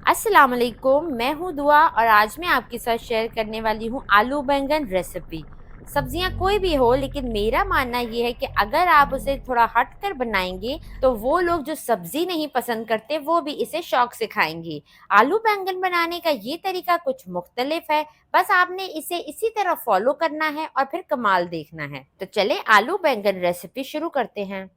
अस्सलाम वालेकुम, मैं हूँ दुआ और आज मैं आपके साथ शेयर करने वाली हूँ आलू बैंगन रेसिपी। सब्जियाँ कोई भी हो, लेकिन मेरा मानना ये है कि अगर आप उसे थोड़ा हट कर बनाएंगे तो वो लोग जो सब्जी नहीं पसंद करते वो भी इसे शौक से खाएंगे। आलू बैंगन बनाने का ये तरीका कुछ मुख्तलिफ है, बस आपने इसे इसी तरह फॉलो करना है और फिर कमाल देखना है। तो चले आलू बैंगन रेसिपी शुरू करते हैं।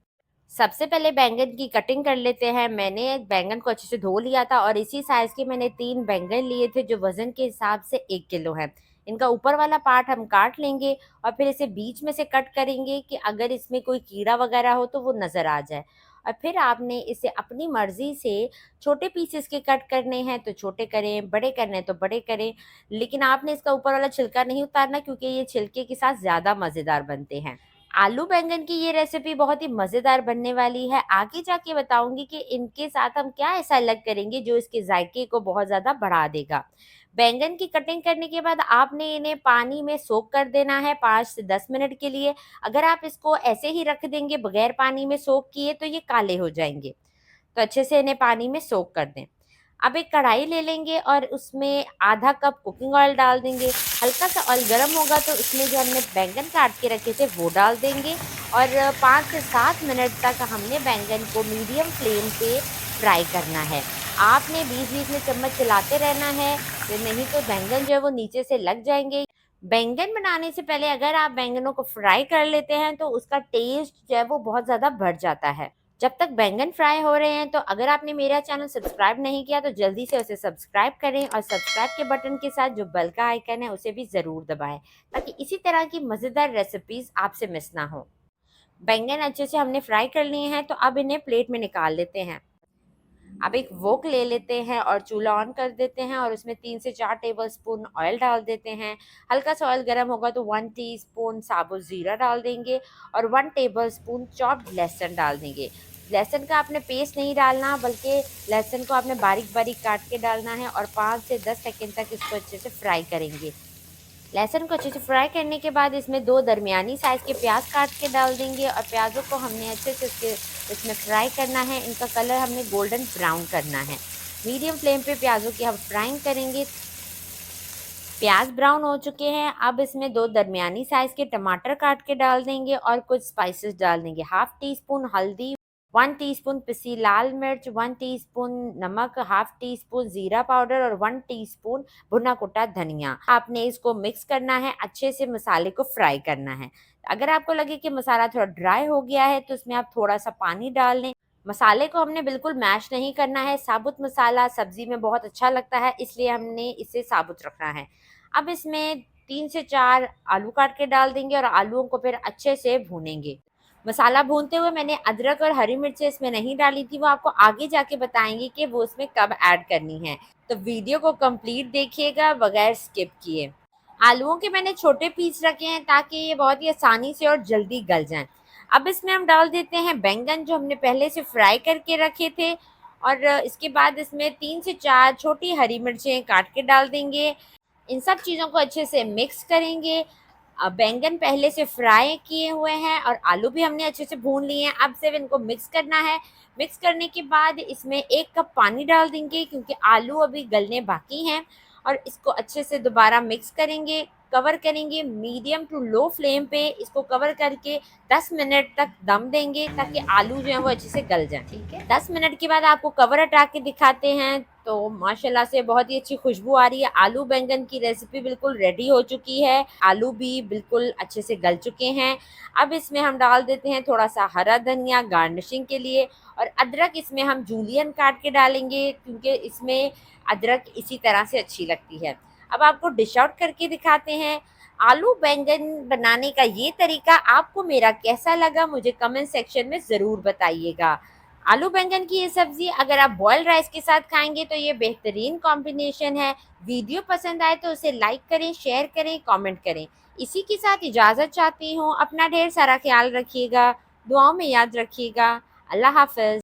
सबसे पहले बैंगन की कटिंग कर लेते हैं। मैंने बैंगन को अच्छे से धो लिया था और इसी साइज़ के मैंने 3 बैंगन लिए थे जो वज़न के हिसाब से 1 किलो है। इनका ऊपर वाला पार्ट हम काट लेंगे और फिर इसे बीच में से कट करेंगे कि अगर इसमें कोई कीड़ा वग़ैरह हो तो वो नज़र आ जाए। और फिर आपने इसे अपनी मर्ज़ी से छोटे पीसेस के कट करने हैं तो छोटे करें, बड़े करने हैं तो बड़े करें। लेकिन आपने इसका ऊपर वाला छिलका नहीं उतारना, क्योंकि ये छिलके के साथ ज़्यादा मज़ेदार बनते हैं। आलू बैंगन की ये रेसिपी बहुत ही मज़ेदार बनने वाली है। आगे जाके बताऊँगी कि इनके साथ हम क्या ऐसा अलग करेंगे जो इसके ज़ायके को बहुत ज़्यादा बढ़ा देगा। बैंगन की कटिंग करने के बाद आपने इन्हें पानी में सोक कर देना है 5 से 10 मिनट के लिए। अगर आप इसको ऐसे ही रख देंगे बगैर पानी में सोक किए तो ये काले हो जाएँगे। तो अच्छे से इन्हें पानी में सोक कर दें। अब एक कढ़ाई ले लेंगे और उसमें आधा कप कुकिंग ऑयल डाल देंगे। हल्का सा ऑयल गर्म होगा तो इसमें जो हमने बैंगन काट के रखे थे वो डाल देंगे और 5 से 7 मिनट तक हमने बैंगन को मीडियम फ्लेम पे फ्राई करना है। आपने बीच-बीच में चम्मच चलाते रहना है, फिर नहीं तो बैंगन जो है वो नीचे से लग जाएँगे। बैंगन बनाने से पहले अगर आप बैंगनों को फ्राई कर लेते हैं तो उसका टेस्ट जो है वो बहुत ज़्यादा बढ़ जाता है। जब तक बैंगन फ्राई हो रहे हैं तो अगर आपने मेरा चैनल सब्सक्राइब नहीं किया तो जल्दी से उसे सब्सक्राइब करें और सब्सक्राइब के बटन के साथ जो बेल का आइकन है उसे भी ज़रूर दबाएं, ताकि इसी तरह की मज़ेदार रेसिपीज़ आपसे मिस ना हो। बैंगन अच्छे से हमने फ्राई कर लिए हैं तो अब इन्हें प्लेट में निकाल लेते हैं। अब एक वोक ले लेते हैं और चूल्हा ऑन कर देते हैं और उसमें 3 से 4 टेबलस्पून ऑयल डाल देते हैं। हल्का सा ऑयल गर्म होगा तो 1 टीस्पून साबुत ज़ीरा डाल देंगे और 1 टेबलस्पून चॉप्ड लहसुन डाल देंगे। लहसुन का आपने पेस्ट नहीं डालना, बल्कि लहसुन को आपने बारीक-बारीक काट के डालना है और 5 से 10 सेकंड तक इसको अच्छे से फ्राई करेंगे। लहसुन को अच्छे से फ्राई करने के बाद इसमें 2 दरमियानी साइज़ के प्याज काट के डाल देंगे और प्याज़ों को हमने अच्छे से इसमें फ्राई करना है। इनका कलर हमने गोल्डन ब्राउन करना है। मीडियम फ्लेम पे प्याज़ों की हम फ्राइंग करेंगे। प्याज ब्राउन हो चुके हैं। अब इसमें 2 दरमियानी साइज़ के टमाटर काट के डाल देंगे और कुछ स्पाइसेस डाल देंगे। हाफ़ टी स्पून हल्दी, 1 टीस्पून पिसी लाल मिर्च, 1 टीस्पून नमक, हाफ़ टीस्पून ज़ीरा पाउडर और 1 टीस्पून भुना कुटा धनिया। आपने इसको मिक्स करना है, अच्छे से मसाले को फ्राई करना है। अगर आपको लगे कि मसाला थोड़ा ड्राई हो गया है तो इसमें आप थोड़ा-सा पानी डाल लें। मसाले को हमने बिल्कुल मैश नहीं करना है। साबुत मसाला सब्ज़ी में बहुत अच्छा लगता है, इसलिए हमने इसे साबुत रखना है। अब इसमें 3 से 4 आलू काट के डाल देंगे और आलूओं को फिर अच्छे से भूनेंगे। मसाला भूनते हुए मैंने अदरक और हरी मिर्चें इसमें नहीं डाली थी, वो आपको आगे जाके बताएँगी कि वो इसमें कब ऐड करनी है। तो वीडियो को कंप्लीट देखिएगा बगैर स्किप किए। आलूओं के मैंने छोटे पीस रखे हैं ताकि ये बहुत ही आसानी से और जल्दी गल जाएँ। अब इसमें हम डाल देते हैं बैंगन जो हमने पहले से फ्राई करके रखे थे और इसके बाद इसमें 3 से 4 छोटी हरी मिर्चें काट के डाल देंगे। इन सब चीज़ों को अच्छे से मिक्स करेंगे। बैंगन पहले से फ्राई किए हुए हैं और आलू भी हमने अच्छे से भून लिए हैं। अब सिर्फ इनको मिक्स करना है। मिक्स करने के बाद इसमें 1 कप पानी डाल देंगे, क्योंकि आलू अभी गलने बाकी हैं और इसको अच्छे से दोबारा मिक्स करेंगे। कवर करेंगे मीडियम टू लो फ्लेम पे, इसको कवर करके 10 मिनट तक दम देंगे ताकि आलू जो हैं वो अच्छे से गल जाएँ। ठीक है? 10 मिनट के बाद आपको कवर हटा के दिखाते हैं तो माशाल्लाह से बहुत ही अच्छी खुशबू आ रही है। आलू बैंगन की रेसिपी बिल्कुल रेडी हो चुकी है। आलू भी बिल्कुल अच्छे से गल चुके हैं। अब इसमें हम डाल देते हैं थोड़ा-सा हरा धनिया गार्निशिंग के लिए और अदरक इसमें हम जूलियन काट के डालेंगे, क्योंकि इसमें अदरक इसी तरह से अच्छी लगती है। अब आपको डिश आउट करके दिखाते हैं। आलू बैंगन बनाने का ये तरीका आपको मेरा कैसा लगा, मुझे कमेंट सेक्शन में ज़रूर बताइएगा। आलू बैंगन की ये सब्ज़ी अगर आप बॉइल्ड राइस के साथ खाएँगे तो ये बेहतरीन कॉम्बिनेशन है। वीडियो पसंद आए तो उसे लाइक करें, शेयर करें, कमेंट करें। इसी के साथ इजाज़त चाहती हूँ। अपना ढेर सारा ख़्याल रखिएगा, दुआओं में याद रखिएगा। अल्लाह हाफ़िज़।